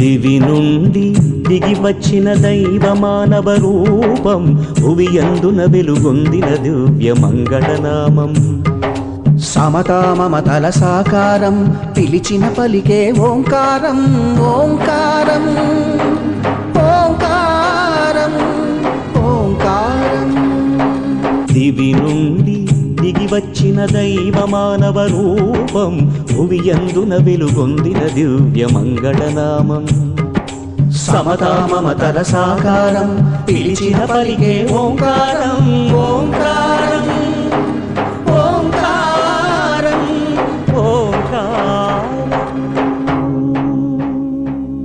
దివి నుండి దిగి వచ్చిన దైవ మానవ రూపం భువియందున వెలుగొందిన దివ్య మంగళనామం సమతా మమతల సాకారం పిలిచిన పలికే ఓంకారం ఓంకారం ఓంకారం ఓంకారం దివి నుండి దిగి వచ్చిన దైవ మానవ రూపం భువియందున వెలుగొందిన దివ్య మంగళనామం సమతా మమతల సాకారం పిలిచిన పలికే ఓంకారం ఓంకారం ఓంకారం ఓంకారం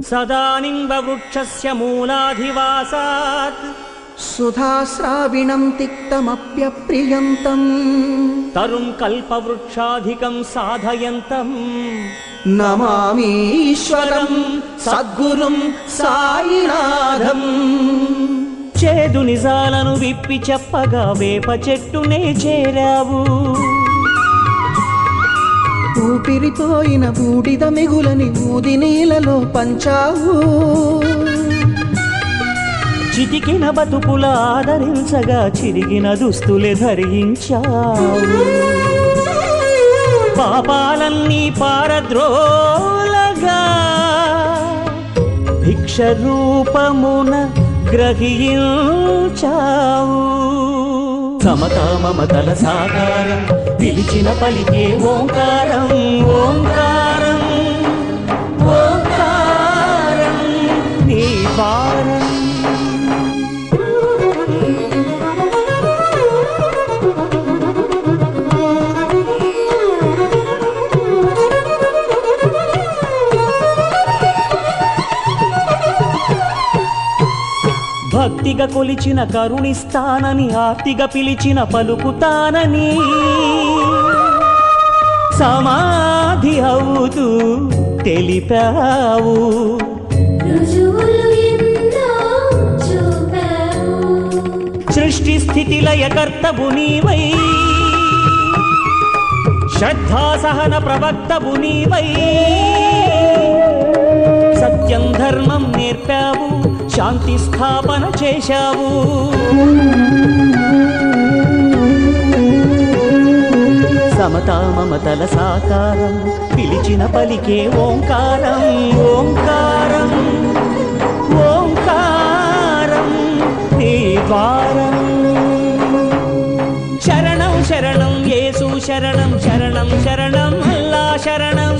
సదానింబవృక్షస్య మూలాధివాసాత్ సుధాశ్రావిణం తిక్తమప్యప్రియంతం తరుం కల్పవృక్షాధికం సాధయంతం నమామీశ్వరం సద్గురుం సాయినాథం చేదు నిజాలను విప్పి చెప్పగా వేప చెట్టునే చేరావు ఊపిరిపోయిన బూడిద మిగులని ఊది నీలలో పంచావు చితికిన బతుకుల ఆదరించగా చిరిగిన దుస్తులే ధరించావు పాపాలన్నీ పారద్రోలగా భిక్ష రూపమున గ్రహించావు సమతా మమతల సాకారం పిలిచిన పలికే ఓంకారం ఓంకారం ఓంకారం నీ భారం భక్తిగా కొలిచిన కరుణిస్తానని ఆర్తిగా పిలిచిన పలుకుతానని సమాధి అవుతూ తెలిపావు సృష్టి స్థితి లయకర్తవు నీవై శ్రద్ధా సహన ప్రవక్తవు నీవై సత్యం ధర్మం నేర్పావు శాంతి స్థాపన చేశావు సమతా మమతల సాకారం పిలిచిన పలికే ఓంకారం ఓంకారం ఓంకారం నీ వారం శరణం శరణం యేసు శరణం శరణం శరణం అల్లా శరణం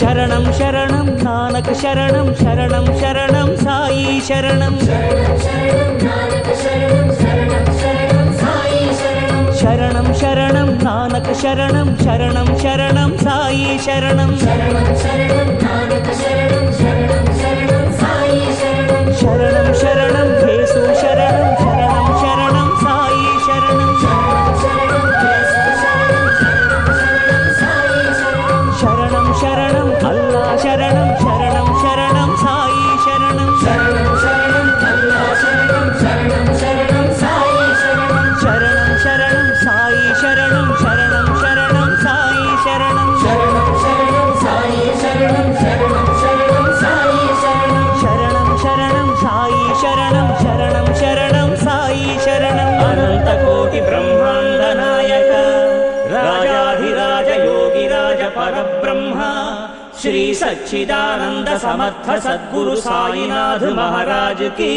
శరణం శరణం నానక శరణం శరణం శరణం సాయి శరణం శరణం శరణం నానక శరణం శరణం శరణం సాయి శరణం శరణం శరణం యేసు శరణం శరణం శరణం సాయి శరణం శరణం శరణం అల్లా శరణం శరణం శరణం సాయి శరణం శరణం శరణం సాయి శరణం శరణం శరణం సాయి శరణం శరణం శరణం సాయి శరణం శరణం శరణం సాయి శరణం అనంత కోటి బ్రహ్మాండ నాయక రాజాధిరాజ యోగిరాజ పరబ్రహ్మ శ్రీ సచ్చిదానంద సమర్థ సద్గురు సాయినాథ్ మహారాజ్ की